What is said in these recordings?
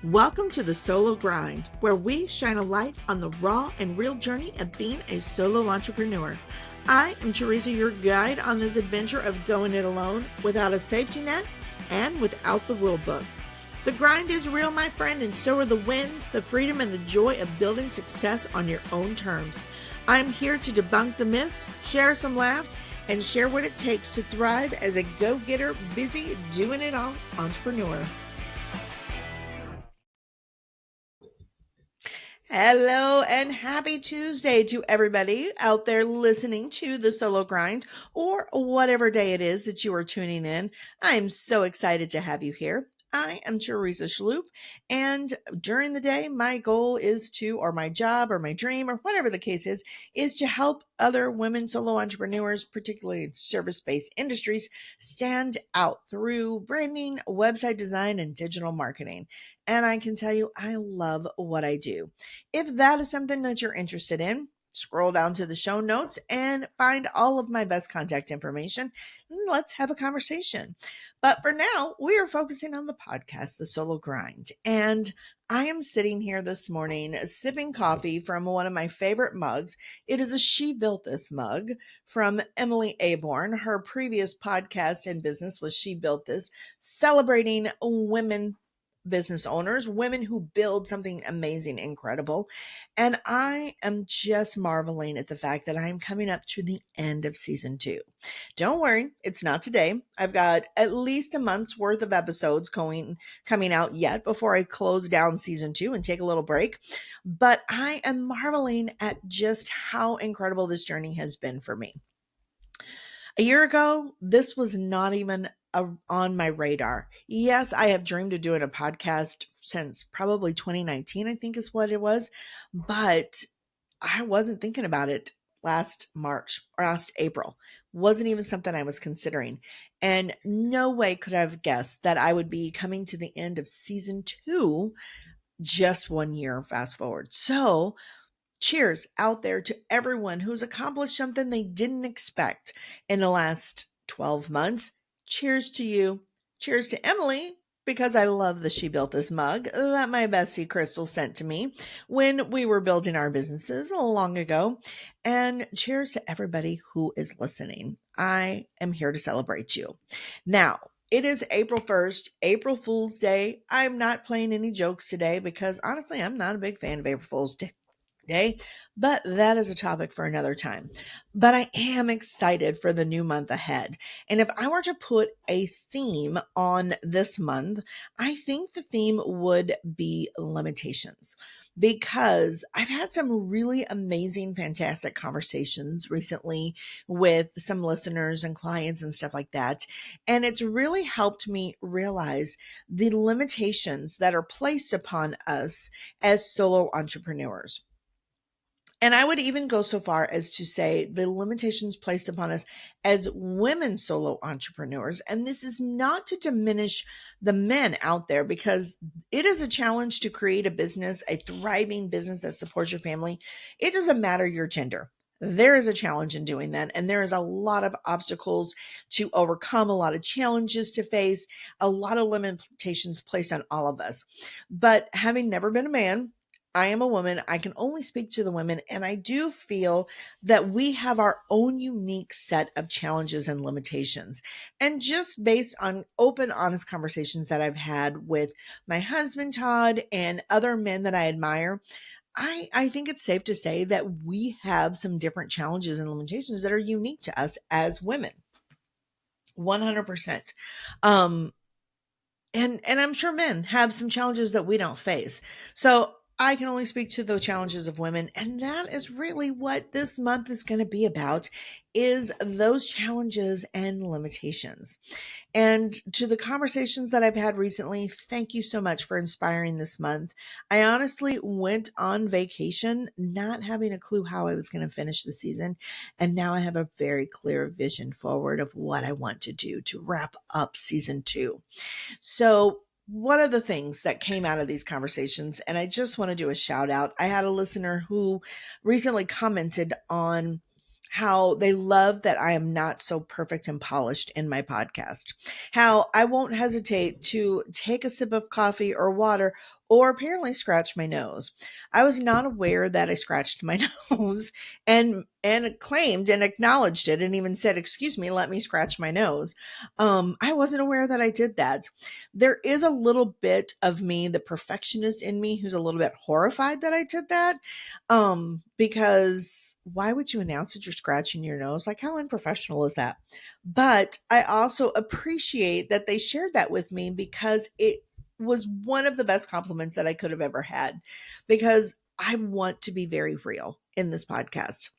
Welcome to the Solo Grind, where we shine a light on the raw and real journey of being a solo entrepreneur. I am Teresa, your guide on this adventure of going it alone, without a safety net and without the rule book. The grind is real, my friend, and so are the wins, the freedom, and the joy of building success on your own terms. I'm here to debunk the myths, share some laughs, and share what it takes to thrive as a go-getter, busy, doing it all entrepreneur. Hello and happy Tuesday to everybody out there listening to the Solo Grind or whatever day it is that you are tuning in. I'm so excited to have you here. I am Teresa Schloop, and during the day, my goal is to, or my job, or my dream, or whatever the case is to help other women solo entrepreneurs, particularly in service-based industries, stand out through branding, website design, and digital marketing. And I can tell you, I love what I do. If that is something that you're interested in, scroll down to the show notes and find all of my best contact information. And let's have a conversation. But for now, we are focusing on the podcast, The Solo Grind. And I am sitting here this morning sipping coffee from one of my favorite mugs. It is a She Built This mug from Emily Aborn. Her previous podcast and business was She Built This, celebrating women business owners, women who build something amazing, incredible. And I am just marveling at the fact that I'm coming up to the end of season 2. Don't worry, it's not today. I've got at least a month's worth of episodes coming out yet before I close down season 2 and take a little break. But I am marveling at just how incredible this journey has been for me. A year ago, this was not even on my radar. Yes, I have dreamed of doing a podcast since probably 2019, I think is what it was, but I wasn't thinking about it last March or last April. Wasn't even something I was considering. And no way could I have guessed that I would be coming to the end of season 2 just 1 year fast forward. So cheers out there to everyone who's accomplished something they didn't expect in the last 12 months. Cheers to you. Cheers to Emily, because I love that she built this mug that my bestie Crystal sent to me when we were building our businesses long ago. And cheers to everybody who is listening. I am here to celebrate you. Now, it is April 1st, April Fool's Day. I'm not playing any jokes today because honestly, I'm not a big fan of April Fool's Day. But that is a topic for another time. But I am excited for the new month ahead. And if I were to put a theme on this month, I think the theme would be limitations, because I've had some really amazing, fantastic conversations recently with some listeners and clients and stuff like that. And it's really helped me realize the limitations that are placed upon us as solo entrepreneurs. And I would even go so far as to say the limitations placed upon us as women solo entrepreneurs. And this is not to diminish the men out there, because it is a challenge to create a business, a thriving business that supports your family. It doesn't matter your gender. There is a challenge in doing that. And there is a lot of obstacles to overcome, a lot of challenges to face, a lot of limitations placed on all of us. But having never been a man, I am a woman. I can only speak to the women. And I do feel that we have our own unique set of challenges and limitations. And just based on open, honest conversations that I've had with my husband, Todd, and other men that I admire, I think it's safe to say that we have some different challenges and limitations that are unique to us as women. 100%. And I'm sure men have some challenges that we don't face. So I can only speak to the challenges of women. And that is really what this month is going to be about, is those challenges and limitations. And to the conversations that I've had recently, thank you so much for inspiring this month. I honestly went on vacation not having a clue how I was going to finish the season. And now I have a very clear vision forward of what I want to do to wrap up season 2. So one of the things that came out of these conversations, and I just want to do a shout out. I had a listener who recently commented on how they love that I am not so perfect and polished in my podcast, how I won't hesitate to take a sip of coffee or water or apparently scratch my nose. I was not aware that I scratched my nose and claimed and acknowledged it and even said, "Excuse me, let me scratch my nose." I wasn't aware that I did that. There is a little bit of me, the perfectionist in me, who's a little bit horrified that I did that. Because why would you announce that you're scratching your nose? Like, how unprofessional is that? But I also appreciate that they shared that with me because it was one of the best compliments that I could have ever had, because I want to be very real in this podcast.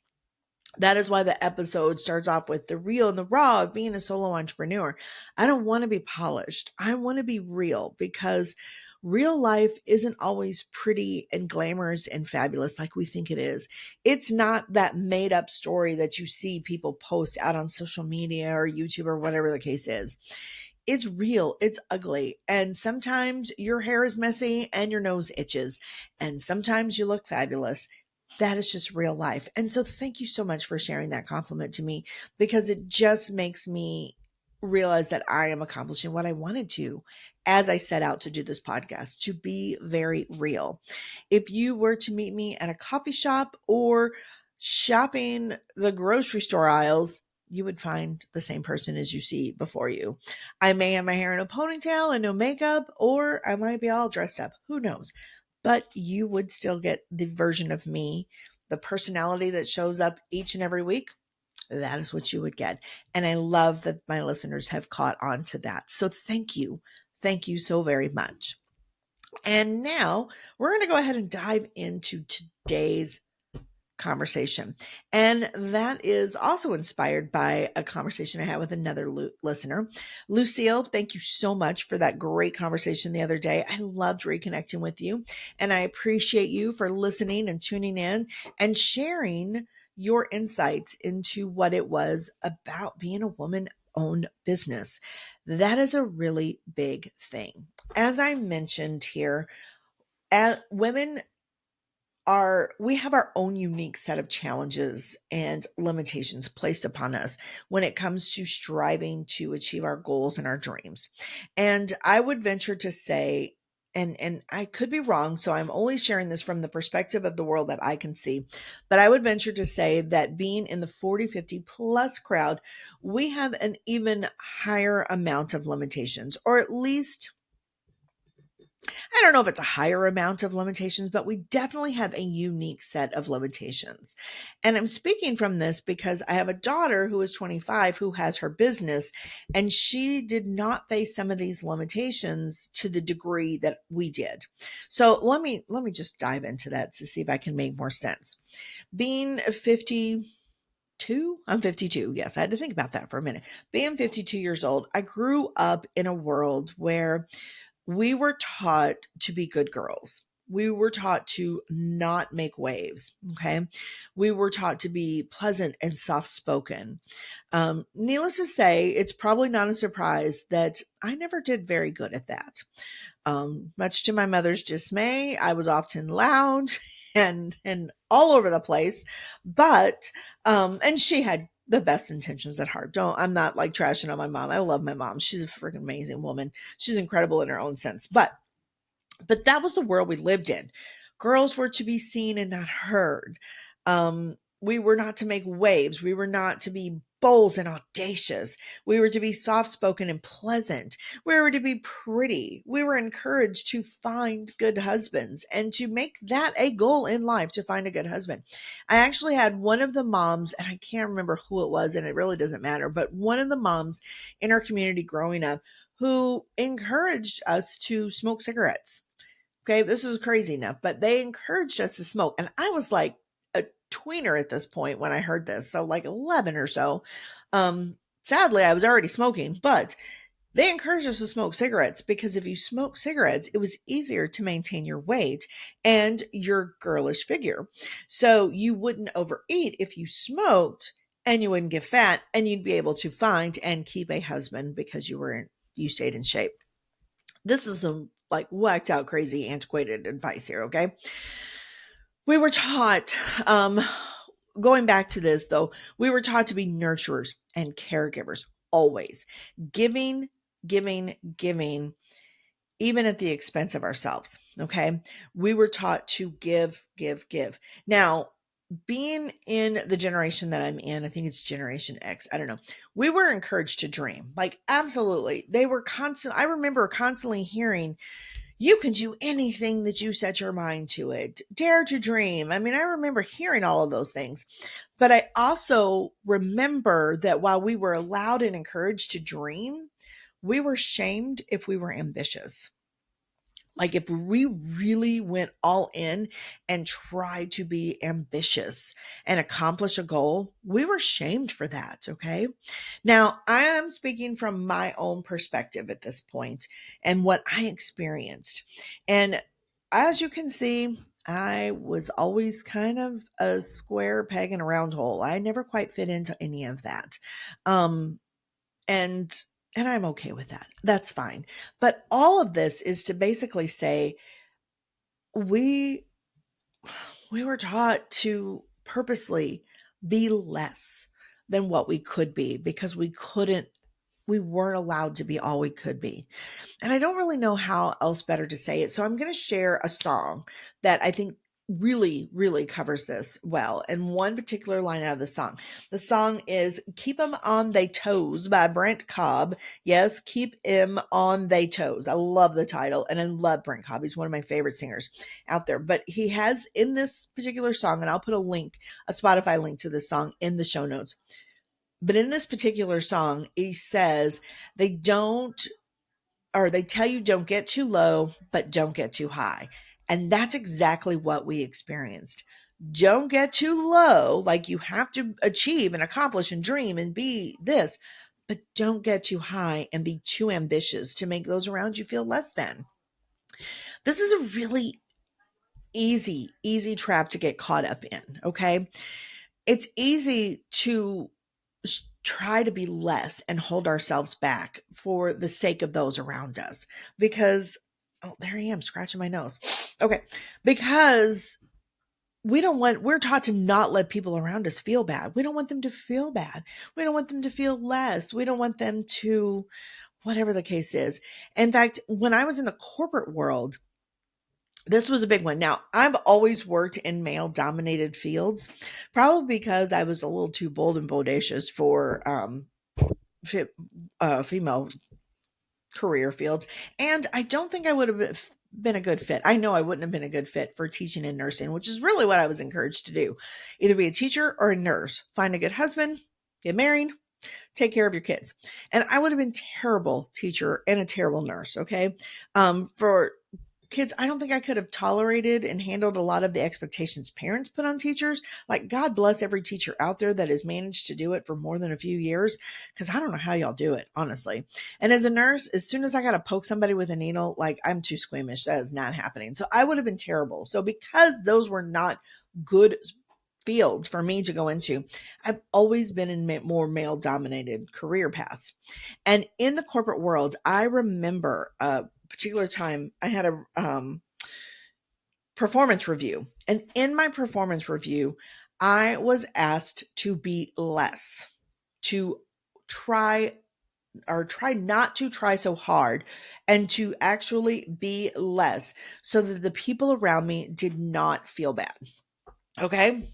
That is why the episode starts off with the real and the raw of being a solo entrepreneur. I don't want to be polished. I want to be real, because real life isn't always pretty and glamorous and fabulous like we think it is. It's not that made up story that you see people post out on social media or YouTube or whatever the case is. It's real, it's ugly. And sometimes your hair is messy and your nose itches. And sometimes you look fabulous. That is just real life. And so thank you so much for sharing that compliment to me, because it just makes me realize that I am accomplishing what I wanted to as I set out to do this podcast, to be very real. If you were to meet me at a coffee shop or shopping the grocery store aisles, you would find the same person as you see before you. I may have my hair in a ponytail and no makeup, or I might be all dressed up. Who knows? But you would still get the version of me, the personality that shows up each and every week. That is what you would get. And I love that my listeners have caught on to that. So thank you. Thank you so very much. And now we're going to go ahead and dive into today's conversation. And that is also inspired by a conversation I had with another listener. Lucille, thank you so much for that great conversation the other day. I loved reconnecting with you, and I appreciate you for listening and tuning in and sharing your insights into what it was about being a woman owned business. That is a really big thing. As I mentioned here, women we have our own unique set of challenges and limitations placed upon us when it comes to striving to achieve our goals and our dreams. And I would venture to say, and I could be wrong, so I'm only sharing this from the perspective of the world that I can see, but I would venture to say that being in the 40, 50 plus crowd, we have an even higher amount of limitations, or at least, I don't know if it's a higher amount of limitations, but we definitely have a unique set of limitations. And I'm speaking from this because I have a daughter who is 25 who has her business, and she did not face some of these limitations to the degree that we did. So let me just dive into that to see if I can make more sense. Being 52, I'm 52. Yes, I had to think about that for a minute. Being 52 years old, I grew up in a world where we were taught to be good girls. We were taught to not make waves. Okay. We were taught to be pleasant and soft spoken. Needless to say, it's probably not a surprise that I never did very good at that. Much to my mother's dismay, I was often loud and all over the place. But and she had the best intentions at heart. I'm not like trashing on my mom. I love my mom. She's a freaking amazing woman. She's incredible in her own sense. But that was the world we lived in. Girls were to be seen and not heard. We were not to make waves. We were not to be bold and audacious. We were to be soft spoken and pleasant. We were to be pretty. We were encouraged to find good husbands and to make that a goal in life, to find a good husband. I actually had one of the moms, and I can't remember who it was, and it really doesn't matter, but one of the moms in our community growing up who encouraged us to smoke cigarettes. Okay, this is crazy enough, but they encouraged us to smoke. And I was like a tweener at this point when I heard this. So like 11 or so. Sadly, I was already smoking, but they encouraged us to smoke cigarettes because if you smoke cigarettes, it was easier to maintain your weight and your girlish figure. So you wouldn't overeat if you smoked, and you wouldn't get fat, and you'd be able to find and keep a husband because you stayed in shape. This is some like whacked out, crazy, antiquated advice here. Okay. We were taught, going back to this though, we were taught to be nurturers and caregivers, always giving, giving, giving. even at the expense of ourselves. Okay. We were taught to give, give, give. Now, being in the generation that I'm in, I think it's Generation X. I don't know. We were encouraged to dream. Like, absolutely. They were constant. I remember constantly hearing, you can do anything that you set your mind to it. Dare to dream. I mean, I remember hearing all of those things. But I also remember that while we were allowed and encouraged to dream, we were shamed if we were ambitious. Like if we really went all in and tried to be ambitious and accomplish a goal, we were shamed for that. Okay. Now I am speaking from my own perspective at this point and what I experienced. And as you can see, I was always kind of a square peg in a round hole. I never quite fit into any of that. Um, and and I'm okay with that. That's fine. But all of this is to basically say we we were taught to purposely be less than what we could be because we weren't allowed to be all we could be. And I don't really know how else better to say it. So I'm going to share a song that I think really, really covers this well. And one particular line out of the song. The song is Keep 'Em on They Toes by Brent Cobb. Yes, Keep 'Em on They Toes. I love the title and I love Brent Cobb. He's one of my favorite singers out there. But he has in this particular song, and I'll put a Spotify link to this song in the show notes. But in this particular song, he says they don't or they tell you don't get too low, but don't get too high. And that's exactly what we experienced. Don't get too low, like you have to achieve and accomplish and dream and be this, but don't get too high and be too ambitious to make those around you feel less than. This is a really easy trap to get caught up in. Okay. It's easy to try to be less and hold ourselves back for the sake of those around us because oh there I am scratching my nose. Okay, because we're taught to not let people around us feel bad. We don't want them to feel bad. We don't want them to feel less. We don't want them to whatever the case is. In fact, when I was in the corporate world, this was a big one. Now, I've always worked in male dominated fields, probably because I was a little too bold and bodacious for female career fields. And I don't think I would have been a good fit. I know I wouldn't have been a good fit for teaching and nursing, which is really what I was encouraged to do. Either be a teacher or a nurse, find a good husband, get married, take care of your kids. And I would have been terrible teacher and a terrible nurse. Okay. For kids, I don't think I could have tolerated and handled a lot of the expectations parents put on teachers. Like, God bless every teacher out there that has managed to do it for more than a few years, because I don't know how y'all do it, honestly. And as a nurse, as soon as I got to poke somebody with a needle, like, I'm too squeamish. That is not happening. So I would have been terrible. So because those were not good fields for me to go into, I've always been in more male dominated career paths. And in the corporate world, I remember particular time I had a performance review. And in my performance review, I was asked to be less, to try try not to try so hard and to actually be less so that the people around me did not feel bad. Okay.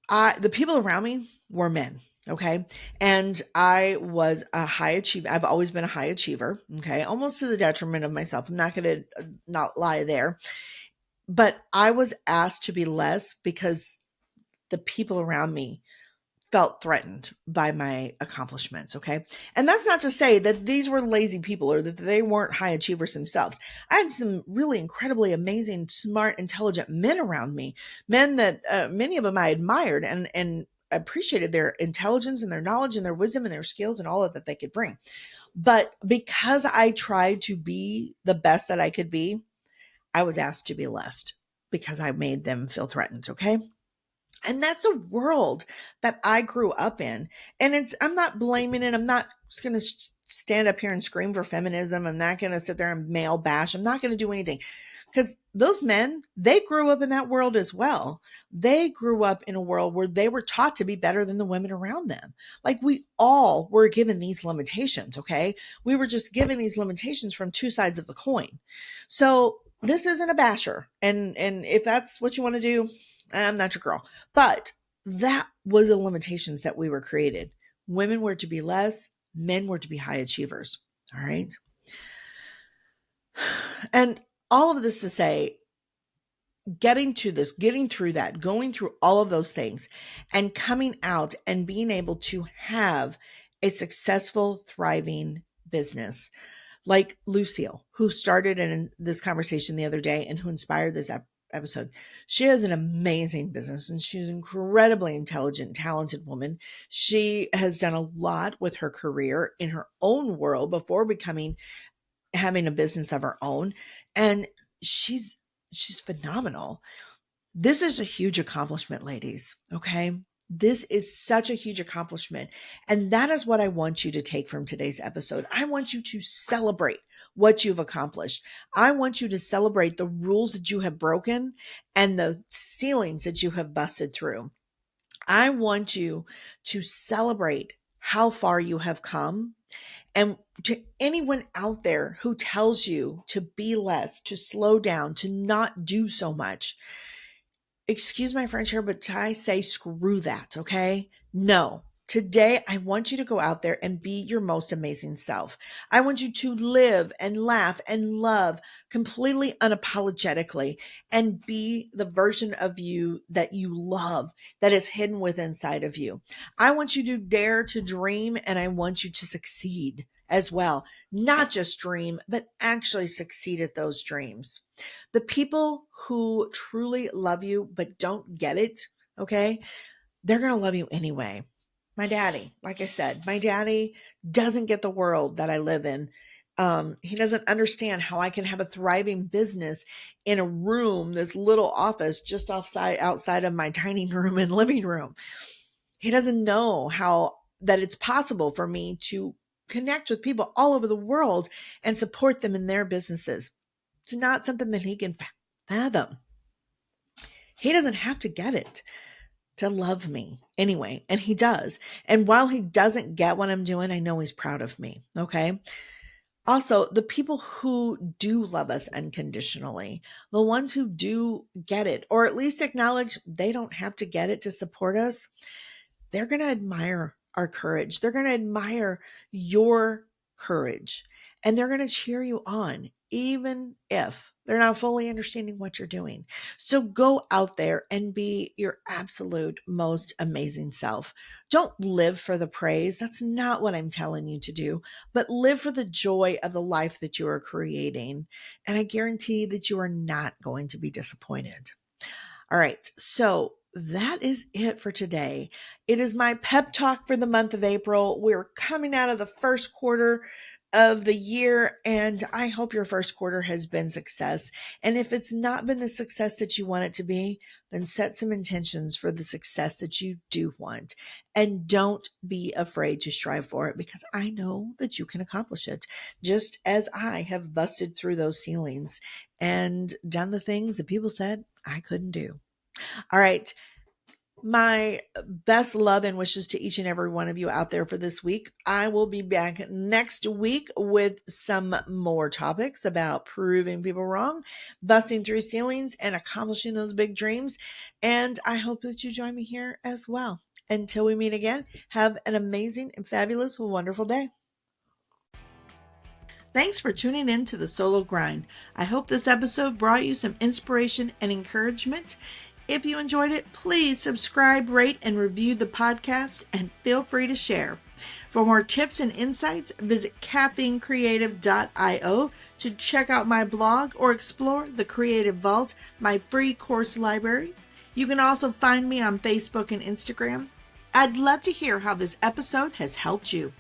The people around me were men. Okay. And I was a high achiever. I've always been a high achiever. Okay. Almost to the detriment of myself. I'm not going to not lie there, but I was asked to be less because the people around me felt threatened by my accomplishments. Okay. And that's not to say that these were lazy people or that they weren't high achievers themselves. I had some really incredibly amazing, smart, intelligent men around me, men that many of them I admired and appreciated their intelligence and their knowledge and their wisdom and their skills and all of that they could bring. But because I tried to be the best that I could be, I was asked to be less because I made them feel threatened. Okay. And that's a world that I grew up in. And I'm not blaming it. I'm not going to stand up here and scream for feminism. I'm not going to sit there and male bash. I'm not going to do anything Because those men, they grew up in that world as well. They grew up in a world where they were taught to be better than the women around them. Like we all were given these limitations, okay? We were just given these limitations from two sides of the coin. So this isn't a basher. And if that's what you want to do, I'm not your girl. But that was the limitations that we were created. Women were to be less, men were to be high achievers. All right. And all of this to say, getting through that, going through all of those things and coming out and being able to have a successful, thriving business like Lucille, who started in this conversation the other day and who inspired this episode. She has an amazing business and she's an incredibly intelligent, talented woman. She has done a lot with her career in her own world before having a business of her own. And she's phenomenal. This is a huge accomplishment, ladies. Okay. This is such a huge accomplishment. And that is what I want you to take from today's episode. I want you to celebrate what you've accomplished. I want you to celebrate the rules that you have broken and the ceilings that you have busted through. I want you to celebrate how far you have come. And to anyone out there who tells you to be less, to slow down, to not do so much, excuse my French here, but I say screw that, okay? No. Today, I want you to go out there and be your most amazing self. I want you to live and laugh and love completely unapologetically and be the version of you that you love that is hidden within inside of you. I want you to dare to dream and I want you to succeed as well. Not just dream, but actually succeed at those dreams. The people who truly love you but don't get it, okay, they're going to love you anyway. My daddy, like I said, my daddy doesn't get the world that I live in. He doesn't understand how I can have a thriving business in a room, this little office just outside of my dining room and living room. He doesn't know how that it's possible for me to connect with people all over the world and support them in their businesses. It's not something that he can fathom. He doesn't have to get it to love me anyway. And he does. And while he doesn't get what I'm doing, I know he's proud of me. Okay. Also, the people who do love us unconditionally, the ones who do get it, or at least acknowledge they don't have to get it to support us, they're going to admire our courage. They're going to admire your courage and they're going to cheer you on, even if they're not fully understanding what you're doing. So go out there and be your absolute most amazing self. Don't live for the praise. That's not what I'm telling you to do, but live for the joy of the life that you are creating. And I guarantee that you are not going to be disappointed. All right. So that is it for today. It is my pep talk for the month of April. We're coming out of the first quarter of the year, and I hope your first quarter has been success. And if it's not been the success that you want it to be, then set some intentions for the success that you do want. And don't be afraid to strive for it because I know that you can accomplish it, just as I have busted through those ceilings and done the things that people said I couldn't do. All right. My best love and wishes to each and every one of you out there for this week. I will be back next week with some more topics about proving people wrong, busting through ceilings, and accomplishing those big dreams. And I hope that you join me here as well. Until we meet again, have an amazing and fabulous, wonderful day. Thanks for tuning in to the Solo Grind. I hope this episode brought you some inspiration and encouragement. If you enjoyed it, please subscribe, rate, and review the podcast, and feel free to share. For more tips and insights, visit caffeinecreative.io to check out my blog or explore the Creative Vault, my free course library. You can also find me on Facebook and Instagram. I'd love to hear how this episode has helped you.